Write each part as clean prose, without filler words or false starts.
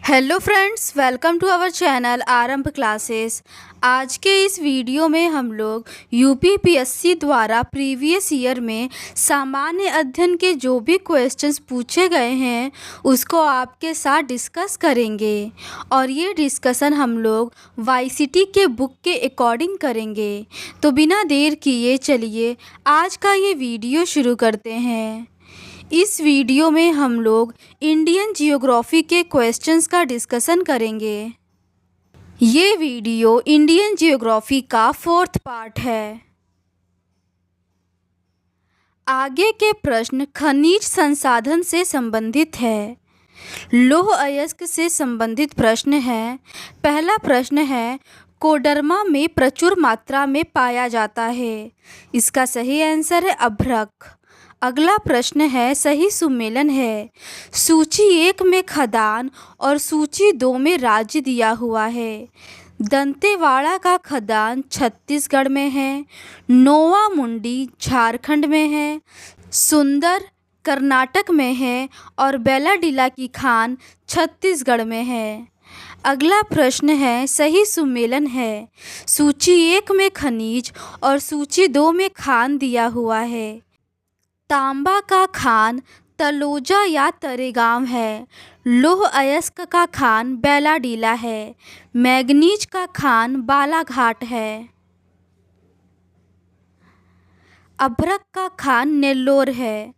Hello friends, welcome to our channel Aarambh classes. आज के इस वीडियो में हम लोग यूपीपीएससी द्वारा प्रीवियस ईयर में सामान्य अध्ययन के जो भी क्वेश्चंस पूछे गए हैं उसको आपके साथ डिस्कस करेंगे और ये डिस्कशन हम लोग वाईसीटी के बुक के अकॉर्डिंग करेंगे। तो बिना देर किए चलिए आज का ये वीडियो शुरू करते हैं। इस वीडियो में हम लोग इंडियन जियोग्राफी के क्वेश्चंस का डिस्कशन करेंगे। ये वीडियो इंडियन जियोग्राफी का 4th पार्ट है। आगे के प्रश्न खनिज संसाधन से संबंधित है। लौह अयस्क से संबंधित प्रश्न है। पहला प्रश्न है, कोडरमा में प्रचुर मात्रा में पाया जाता है। इसका सही आंसर है अभ्रक। अगला प्रश्न है, सही सुमेलन है। सूची 1 में खदान और सूची 2 में राज्य दिया हुआ है। दंतेवाड़ा का खदान छत्तीसगढ़ में है। नोवा मुंडी झारखंड में है। सुंदर कर्नाटक में है और बेलाडीला की खान छत्तीसगढ़ में है। अगला प्रश्न है, सही सुमेलन है। सूची 1 में खनिज और सूची 2 में खान दिया हुआ है। तांबा का खान तलोजा या तरेगांव है। लौह अयस्क का खान बेलाडीला है। मैग्नीज का खान बालाघाट है। अभ्रक का खान नेल्लोर है।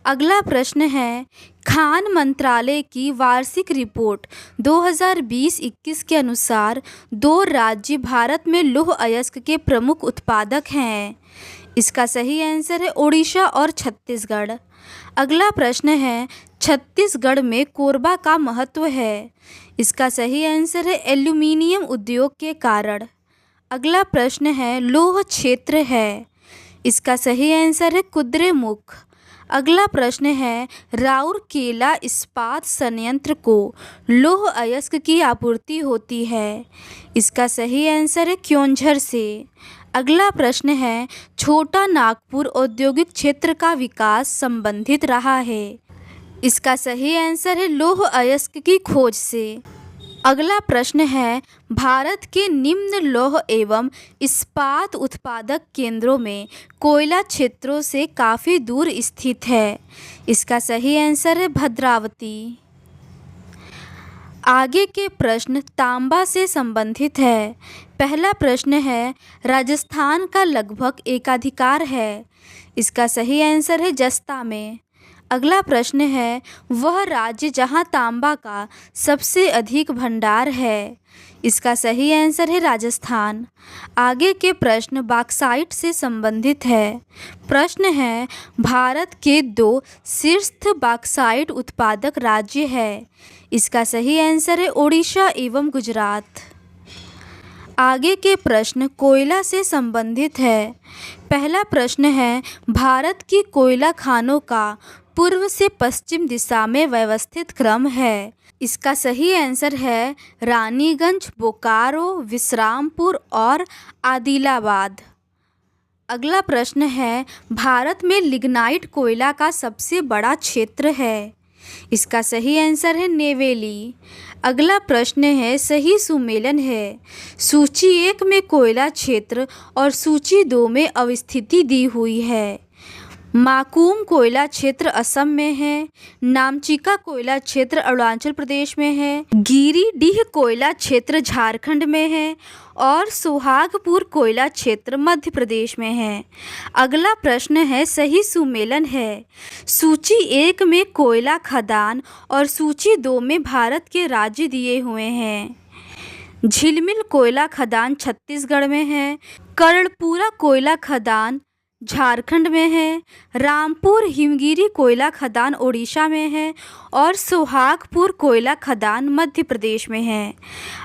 अगला प्रश्न है, खान मंत्रालय की वार्षिक रिपोर्ट 2020-21 के अनुसार 2 राज्य भारत में लौह अयस्क के प्रमुख उत्पादक हैं। इसका सही आंसर है उड़ीसा और छत्तीसगढ़। अगला प्रश्न है, छत्तीसगढ़ में कोरबा का महत्व है। इसका सही आंसर है एल्यूमीनियम उद्योग के कारण। अगला प्रश्न है, लौह क्षेत्र है। इसका सही आंसर है कुद्रेमुख। अगला प्रश्न है, राउरकेला इस्पात संयंत्र को लौह अयस्क की आपूर्ति होती है। इसका सही आंसर है क्योंझर से। अगला प्रश्न है, छोटा नागपुर औद्योगिक क्षेत्र का विकास संबंधित रहा है। इसका सही आंसर है लौह अयस्क की खोज से। अगला प्रश्न है, भारत के निम्न लौह एवं इस्पात उत्पादक केंद्रों में कोयला क्षेत्रों से काफ़ी दूर स्थित है। इसका सही आंसर है भद्रावती। आगे के प्रश्न तांबा से संबंधित है। पहला प्रश्न है, राजस्थान का लगभग एकाधिकार है। इसका सही आंसर है जस्ता में। अगला प्रश्न है, वह राज्य जहां तांबा का सबसे अधिक भंडार है। इसका सही आंसर है राजस्थान। आगे के प्रश्न बॉक्साइट से संबंधित है। प्रश्न है, भारत के 2 शीर्ष बॉक्साइट उत्पादक राज्य है। इसका सही आंसर है ओडिशा एवं गुजरात। आगे के प्रश्न कोयला से संबंधित है। पहला प्रश्न है, भारत की कोयला खानों का पूर्व से पश्चिम दिशा में व्यवस्थित क्रम है। इसका सही आंसर है रानीगंज, बोकारो, विश्रामपुर और आदिलाबाद। अगला प्रश्न है, भारत में लिग्नाइट कोयला का सबसे बड़ा क्षेत्र है। इसका सही आंसर है नेवेली। अगला प्रश्न है, सही सुमेलन है। सूची 1 में कोयला क्षेत्र और सूची 2 में अवस्थिति दी हुई है। माकूम कोयला क्षेत्र असम में है। नामचिका कोयला क्षेत्र अरुणाचल प्रदेश में है। गिरिडीह कोयला क्षेत्र झारखंड में है और सोहागपुर कोयला क्षेत्र मध्य प्रदेश में है। अगला प्रश्न है, सही सुमेलन है। सूची 1 में कोयला खदान और सूची 2 में भारत के राज्य दिए हुए हैं। झिलमिल कोयला खदान छत्तीसगढ़ में है। कर्णपुरा कोयला खदान झारखंड में है। रामपुर हिमगिरी कोयला खदान ओडिशा में है और सोहागपुर कोयला खदान मध्य प्रदेश में है।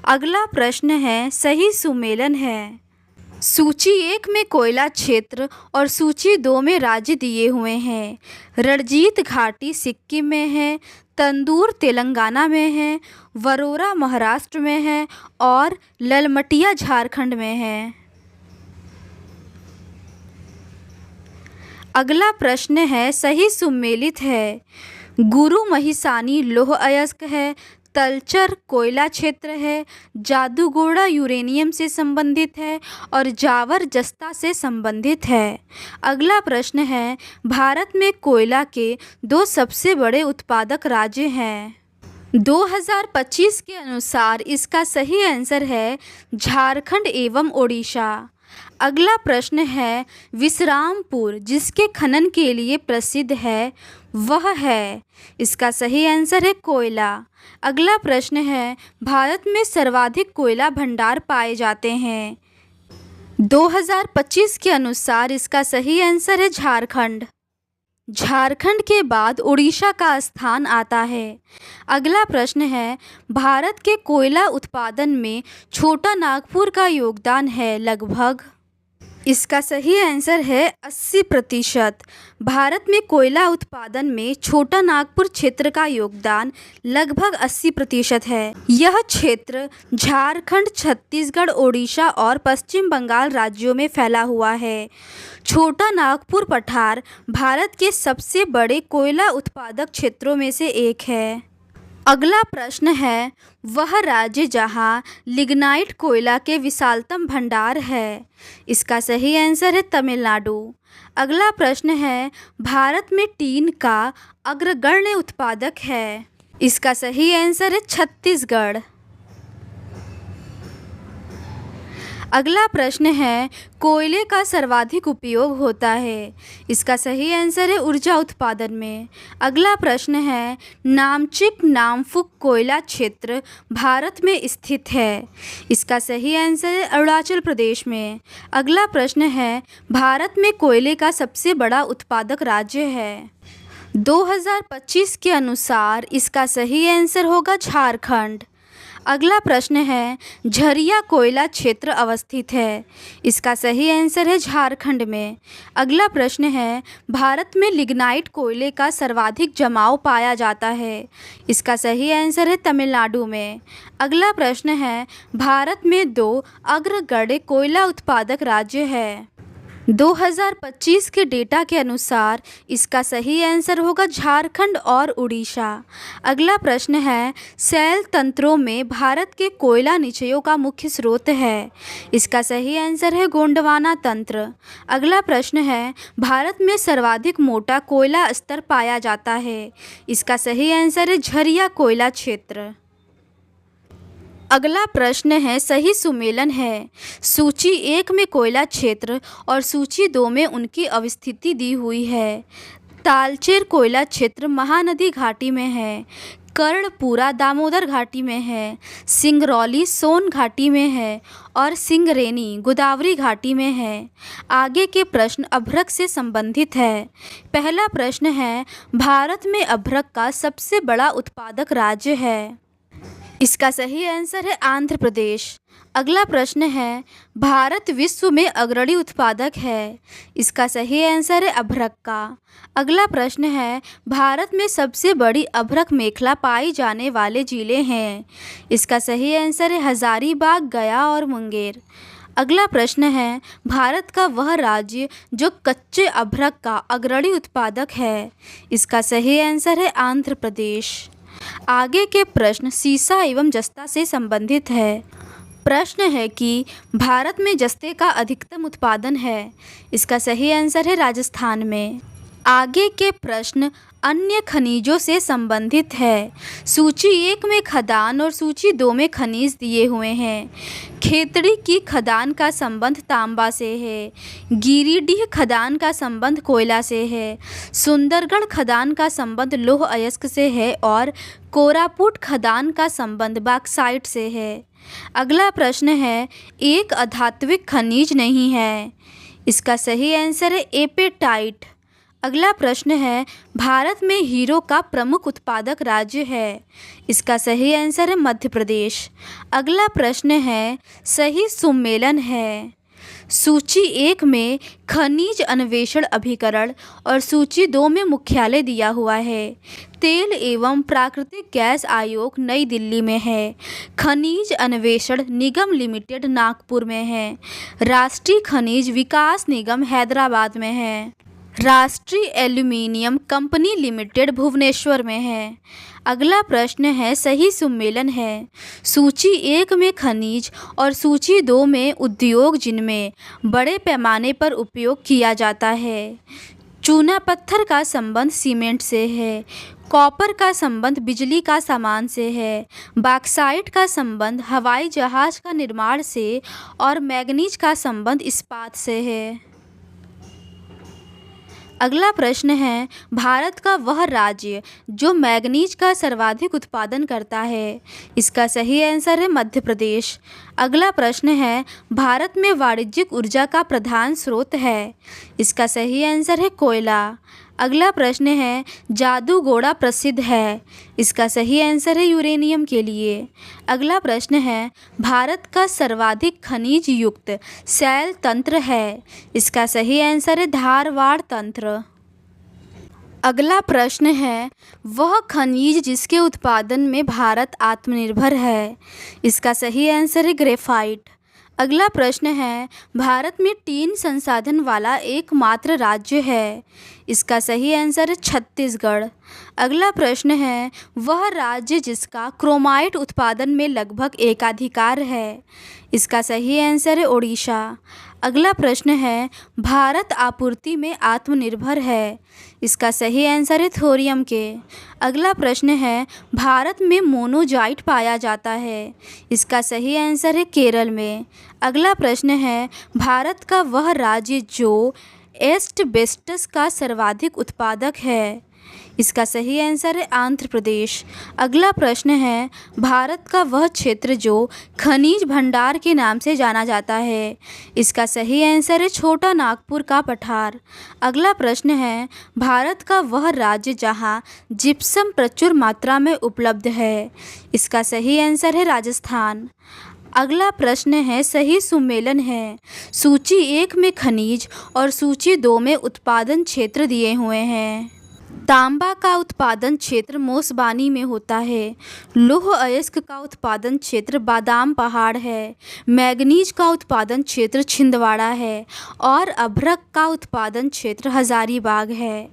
अगला प्रश्न है, सही सुमेलन है। सूची 1 में कोयला क्षेत्र और सूची 2 में राज्य दिए हुए हैं। रणजीत घाटी सिक्किम में है। तंदूर तेलंगाना में है। वरोरा महाराष्ट्र में है और ललमटिया झारखंड में है। अगला प्रश्न है, सही सुमेलित है। गुरु महिसानी लौह अयस्क है। तलचर कोयला क्षेत्र है, जादूगोड़ा यूरेनियम से संबंधित है और जावर जस्ता से संबंधित है। अगला प्रश्न है, भारत में कोयला के 2 सबसे बड़े उत्पादक राज्य हैं। 2025 के अनुसार इसका सही आंसर है झारखंड एवं ओडिशा। अगला प्रश्न है, विश्रामपुर जिसके खनन के लिए प्रसिद्ध है वह है। इसका सही आंसर है कोयला। अगला प्रश्न है, भारत में सर्वाधिक कोयला भंडार पाए जाते हैं। 2025 के अनुसार इसका सही आंसर है झारखंड। झारखंड के बाद उड़ीसा का स्थान आता है। अगला प्रश्न है, भारत के कोयला उत्पादन में छोटा नागपुर का योगदान है लगभग। इसका सही आंसर है 80%। भारत में कोयला उत्पादन में छोटा नागपुर क्षेत्र का योगदान लगभग 80% है। यह क्षेत्र झारखंड, छत्तीसगढ़, ओडिशा और पश्चिम बंगाल राज्यों में फैला हुआ है। छोटा नागपुर पठार भारत के सबसे बड़े कोयला उत्पादक क्षेत्रों में से एक है। अगला प्रश्न है, वह राज्य जहां लिग्नाइट कोयला के विशालतम भंडार है। इसका सही आंसर है तमिलनाडु। अगला प्रश्न है, भारत में टीन का अग्रगण्य उत्पादक है। इसका सही आंसर है छत्तीसगढ़। अगला प्रश्न है, कोयले का सर्वाधिक उपयोग होता है। इसका सही आंसर है ऊर्जा उत्पादन में। अगला प्रश्न है, नामचिक नामफुक कोयला क्षेत्र भारत में स्थित है। इसका सही आंसर है अरुणाचल प्रदेश में। अगला प्रश्न है, भारत में कोयले का सबसे बड़ा उत्पादक राज्य है। 2025 के अनुसार इसका सही आंसर होगा झारखंड। अगला प्रश्न है, झरिया कोयला क्षेत्र अवस्थित है। इसका सही आंसर है झारखंड में। अगला प्रश्न है, भारत में लिग्नाइट कोयले का सर्वाधिक जमाव पाया जाता है। इसका सही आंसर है तमिलनाडु में। अगला प्रश्न है, भारत में 2 अग्रगण्य कोयला उत्पादक राज्य है। 2025 के डेटा के अनुसार इसका सही आंसर होगा झारखंड और उड़ीसा। अगला प्रश्न है, शैल तंत्रों में भारत के कोयला निचयों का मुख्य स्रोत है। इसका सही आंसर है गोंडवाना तंत्र। अगला प्रश्न है, भारत में सर्वाधिक मोटा कोयला स्तर पाया जाता है। इसका सही आंसर है झरिया कोयला क्षेत्र। अगला प्रश्न है, सही सुमेलन है। सूची 1 में कोयला क्षेत्र और सूची 2 में उनकी अवस्थिति दी हुई है। तालचेर कोयला क्षेत्र महानदी घाटी में है। कर्णपुरा दामोदर घाटी में है। सिंगरौली सोन घाटी में है और सिंगरेनी गोदावरी घाटी में है। आगे के प्रश्न अभ्रक से संबंधित है। पहला प्रश्न है, भारत में अभ्रक का सबसे बड़ा उत्पादक राज्य है। इसका सही आंसर है आंध्र प्रदेश। अगला प्रश्न है, भारत विश्व में अग्रणी उत्पादक है। इसका सही आंसर है अभ्रक का। अगला प्रश्न है, भारत में सबसे बड़ी अभ्रक मेखला पाई जाने वाले जिले हैं। इसका सही आंसर है हजारीबाग, गया और मुंगेर। अगला प्रश्न है, भारत का वह राज्य जो कच्चे अभ्रक का अग्रणी उत्पादक है। इसका सही आंसर है आंध्र प्रदेश। आगे के प्रश्न सीसा एवं जस्ता से संबंधित है। प्रश्न है कि भारत में जस्ते का अधिकतम उत्पादन है। इसका सही आंसर है राजस्थान में। आगे के प्रश्न अन्य खनिजों से संबंधित है। सूची 1 में खदान और सूची 2 में खनिज दिए हुए हैं। खेतड़ी की खदान का संबंध तांबा से है। गिरिडीह खदान का संबंध कोयला से है। सुंदरगढ़ खदान का संबंध लौह अयस्क से है और कोरापुट खदान का संबंध बॉक्साइट से है। अगला प्रश्न है, एक अधात्विक खनिज नहीं है। इसका सही आंसर है एपेटाइट। अगला प्रश्न है, भारत में हीरो का प्रमुख उत्पादक राज्य है। इसका सही आंसर है मध्य प्रदेश। अगला प्रश्न है, सही सुमेलन है। सूची 1 में खनिज अन्वेषण अभिकरण और सूची 2 में मुख्यालय दिया हुआ है। तेल एवं प्राकृतिक गैस आयोग नई दिल्ली में है। खनिज अन्वेषण निगम लिमिटेड नागपुर में है। राष्ट्रीय खनिज विकास निगम हैदराबाद में है। राष्ट्रीय एल्यूमीनियम कंपनी लिमिटेड भुवनेश्वर में है। अगला प्रश्न है सही सुमेलन है। सूची 1 में खनिज और सूची 2 में उद्योग जिनमें बड़े पैमाने पर उपयोग किया जाता है। चूना पत्थर का संबंध सीमेंट से है। कॉपर का संबंध बिजली का सामान से है। बॉक्साइट का संबंध हवाई जहाज का निर्माण से और मैग्नीज का संबंध इस्पात से है। अगला प्रश्न है भारत का वह राज्य जो मैग्नीज का सर्वाधिक उत्पादन करता है। इसका सही आंसर है मध्य प्रदेश। अगला प्रश्न है भारत में वाणिज्यिक ऊर्जा का प्रधान स्रोत है। इसका सही आंसर है कोयला। अगला प्रश्न है जादूगोड़ा प्रसिद्ध है। इसका सही आंसर है यूरेनियम के लिए। अगला प्रश्न है भारत का सर्वाधिक खनिज युक्त शैल तंत्र है। इसका सही आंसर है धारवाड़ तंत्र। अगला प्रश्न है वह खनिज जिसके उत्पादन में भारत आत्मनिर्भर है। इसका सही आंसर है ग्रेफाइट। अगला प्रश्न है भारत में टीन संसाधन वाला एकमात्र राज्य है। इसका सही आंसर है छत्तीसगढ़। अगला प्रश्न है वह राज्य जिसका क्रोमाइट उत्पादन में लगभग एकाधिकार है। इसका सही आंसर है ओडिशा। अगला प्रश्न है भारत आपूर्ति में आत्मनिर्भर है। इसका सही आंसर है थोरियम के। अगला प्रश्न है भारत में मोनोजाइट पाया जाता है। इसका सही आंसर है केरल में। अगला प्रश्न है भारत का वह राज्य जो एस्बेस्टस का सर्वाधिक उत्पादक है। इसका सही आंसर है आंध्र प्रदेश। अगला प्रश्न है भारत का वह क्षेत्र जो खनिज भंडार के नाम से जाना जाता है। इसका सही आंसर है छोटा नागपुर का पठार। अगला प्रश्न है भारत का वह राज्य जहां जिप्सम प्रचुर मात्रा में उपलब्ध है। इसका सही आंसर है राजस्थान। अगला प्रश्न है सही सुमेलन है। सूची 1 में खनिज और सूची 2 में उत्पादन क्षेत्र दिए हुए हैं। तांबा का उत्पादन क्षेत्र मोसबानी में होता है। लौह अयस्क का उत्पादन क्षेत्र बादाम पहाड़ है। मैग्नीज का उत्पादन क्षेत्र छिंदवाड़ा है और अभ्रक का उत्पादन क्षेत्र हजारीबाग है।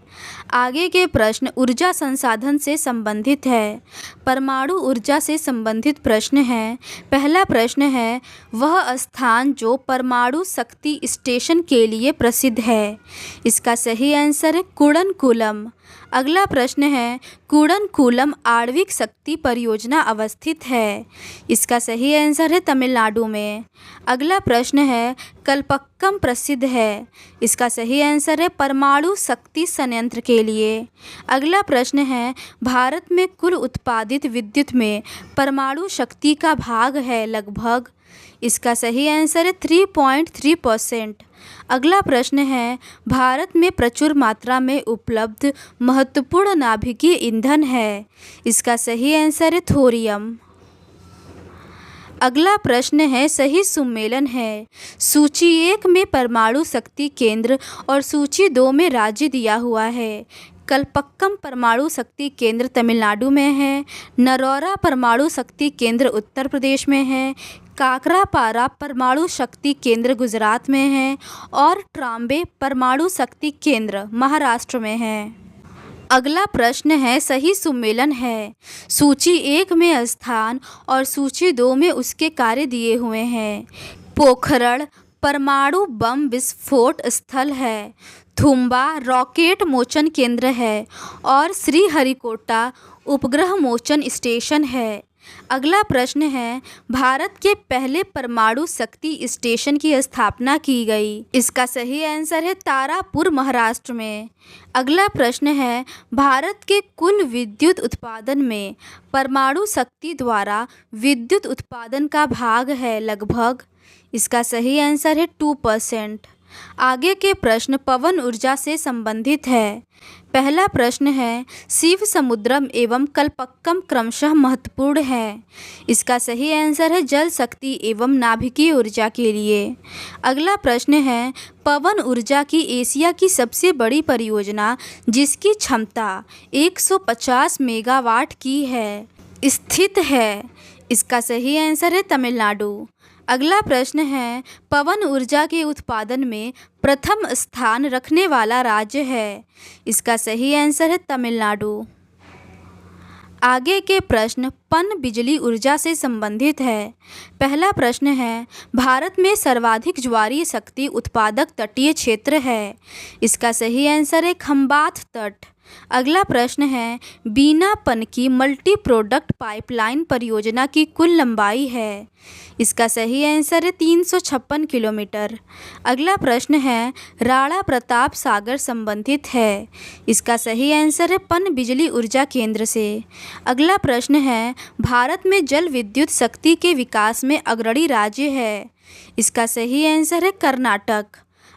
आगे के प्रश्न ऊर्जा संसाधन से संबंधित है। परमाणु ऊर्जा से संबंधित प्रश्न है। पहला प्रश्न है वह स्थान जो परमाणु शक्ति स्टेशन के लिए प्रसिद्ध है। इसका सही आंसर है कुड़नकुलम। अगला प्रश्न है कुड़नकुलम आणविक शक्ति परियोजना अवस्थित है। इसका सही आंसर है तमिलनाडु में। अगला प्रश्न है कलपक्कम प्रसिद्ध है। इसका सही आंसर है परमाणु शक्ति संयंत्र के लिए। अगला प्रश्न है भारत में कुल उत्पादित विद्युत में परमाणु शक्ति का भाग है लगभग। इसका सही आंसर है 3.3%। अगला प्रश्न है भारत में प्रचुर मात्रा में उपलब्ध महत्वपूर्ण नाभिकीय ईंधन है। इसका सही आंसर है थोरियम। अगला प्रश्न है सही सुमेलन है। सूची 1 में परमाणु शक्ति केंद्र और सूची 2 में राज्य दिया हुआ है। कलपक्कम परमाणु शक्ति केंद्र तमिलनाडु में है। नरौरा परमाणु शक्ति केंद्र उत्तर प्रदेश में है। काकरापारा परमाणु शक्ति केंद्र गुजरात में है और ट्राम्बे परमाणु शक्ति केंद्र महाराष्ट्र में है। अगला प्रश्न है सही सुमेलन है। सूची 1 में स्थान और सूची 2 में उसके कार्य दिए हुए हैं। पोखरण परमाणु बम विस्फोट स्थल है। थुम्बा रॉकेट मोचन केंद्र है और श्रीहरिकोटा उपग्रह मोचन स्टेशन है। अगला प्रश्न है भारत के पहले परमाणु शक्ति स्टेशन की स्थापना की गई। इसका सही आंसर है तारापुर महाराष्ट्र में। अगला प्रश्न है भारत के कुल विद्युत उत्पादन में परमाणु शक्ति द्वारा विद्युत उत्पादन का भाग है लगभग। इसका सही आंसर है 2%। आगे के प्रश्न पवन ऊर्जा से संबंधित है। पहला प्रश्न है शिव समुद्रम एवं कलपक्कम क्रमशः महत्वपूर्ण है। इसका सही आंसर है जल शक्ति एवं नाभिकीय ऊर्जा के लिए। अगला प्रश्न है पवन ऊर्जा की एशिया की सबसे बड़ी परियोजना जिसकी क्षमता 150 मेगावाट की है स्थित है। इसका सही आंसर है तमिलनाडु। अगला प्रश्न है, पवन ऊर्जा के उत्पादन में प्रथम स्थान रखने वाला राज्य है। इसका सही आंसर है तमिलनाडु। आगे के प्रश्न पन बिजली ऊर्जा से संबंधित है। पहला प्रश्न है, भारत में सर्वाधिक ज्वारीय शक्ति उत्पादक तटीय क्षेत्र है। इसका सही आंसर है खंबात तट। अगला प्रश्न है, बीना पनकी मल्टी प्रोडक्ट पाइपलाइन परियोजना की कुल लंबाई है। इसका सही आंसर है 356 किलोमीटर। अगला प्रश्न है, राणा प्रताप सागर संबंधित है। इसका सही आंसर है पन बिजली ऊर्जा केंद्र से। अगला प्रश्न है, भारत में जल विद्युत शक्ति के विकास में अग्रणी राज्य है। इसका सही आंसर है कर्नाटक।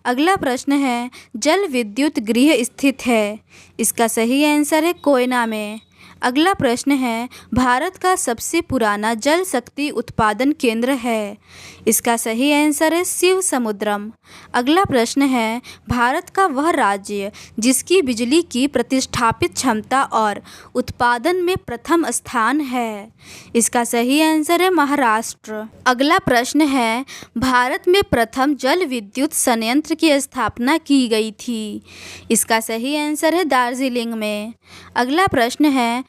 अगला प्रश्न है, जल विद्युत गृह स्थित है। इसका सही आंसर है कोयना में। अगला प्रश्न है, भारत का सबसे पुराना जल शक्ति उत्पादन केंद्र है। इसका सही आंसर है शिव समुद्रम। अगला प्रश्न है, भारत का वह राज्य जिसकी बिजली की प्रतिष्ठापित क्षमता और उत्पादन में प्रथम स्थान है। इसका सही आंसर है महाराष्ट्र। अगला प्रश्न है, भारत में प्रथम जल विद्युत संयंत्र की स्थापना की गई थी। इसका सही आंसर है दार्जिलिंग में। अगला प्रश्न है,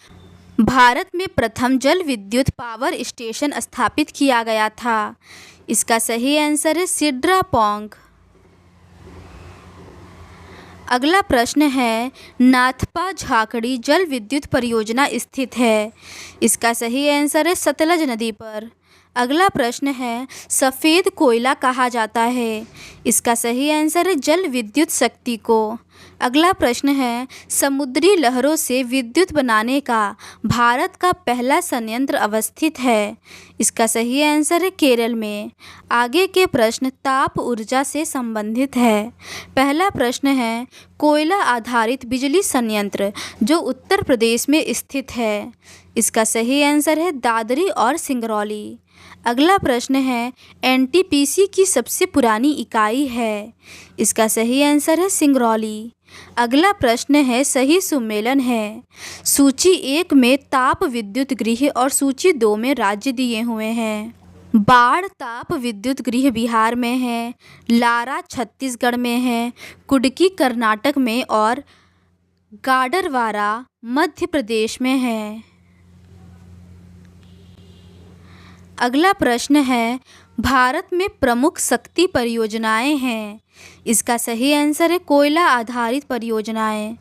भारत में प्रथम जल विद्युत पावर स्टेशन स्थापित किया गया था। इसका सही आंसर है सिड्रापोंग। अगला प्रश्न है, नाथपा झाकड़ी जल विद्युत परियोजना स्थित है। इसका सही आंसर है सतलज नदी पर। अगला प्रश्न है, सफ़ेद कोयला कहा जाता है। इसका सही आंसर है जल विद्युत शक्ति को। अगला प्रश्न है, समुद्री लहरों से विद्युत बनाने का भारत का पहला संयंत्र अवस्थित है। इसका सही आंसर है केरल में। आगे के प्रश्न ताप ऊर्जा से संबंधित है। पहला प्रश्न है, कोयला आधारित बिजली संयंत्र जो उत्तर प्रदेश में स्थित है। इसका सही आंसर है दादरी और सिंगरौली। अगला प्रश्न है, एनटीपीसी की सबसे पुरानी इकाई है। इसका सही आंसर है सिंगरौली। अगला प्रश्न है, सही सुमेलन है। सूची 1 में ताप विद्युत गृह और सूची 2 में राज्य दिए हुए हैं। बाढ़ ताप विद्युत गृह बिहार में है, लारा छत्तीसगढ़ में है, कुडकी कर्नाटक में और गाडरवारा मध्य प्रदेश में है। अगला प्रश्न है, भारत में प्रमुख शक्ति परियोजनाएं हैं। इसका सही आंसर है कोयला आधारित परियोजनाएं।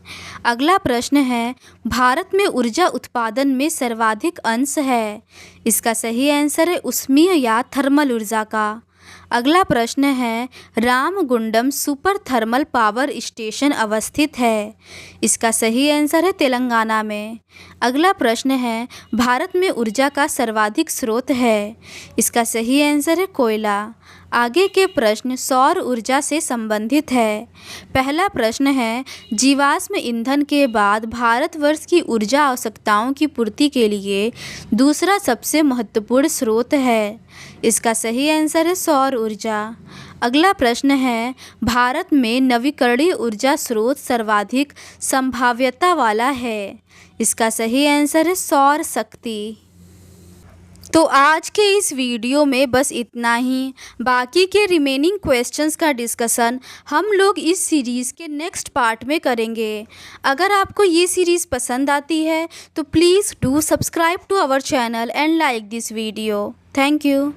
अगला प्रश्न है, भारत में ऊर्जा उत्पादन में सर्वाधिक अंश है। इसका सही आंसर है उष्मीय या थर्मल ऊर्जा का। अगला प्रश्न है, Ramagundam super thermal power station अवस्थित है। इसका सही आंसर है तेलंगाना में। अगला प्रश्न है, भारत में ऊर्जा का सर्वाधिक स्रोत है। इसका सही आंसर है कोयला। आगे के प्रश्न सौर ऊर्जा से संबंधित है। पहला प्रश्न है, जीवाश्म ईंधन के बाद भारतवर्ष की ऊर्जा आवश्यकताओं की पूर्ति के लिए दूसरा सबसे महत्वपूर्ण स्रोत है। इसका सही आंसर है सौर ऊर्जा। अगला प्रश्न है, भारत में नवीकरणीय ऊर्जा स्रोत सर्वाधिक संभाव्यता वाला है। इसका सही आंसर है सौर शक्ति। तो आज के इस वीडियो में बस इतना ही। बाकी के रिमेनिंग क्वेश्चंस का डिस्कशन हम लोग इस सीरीज़ के नेक्स्ट पार्ट में करेंगे। अगर आपको ये सीरीज़ पसंद आती है तो please do subscribe to our channel and like this video. Thank you.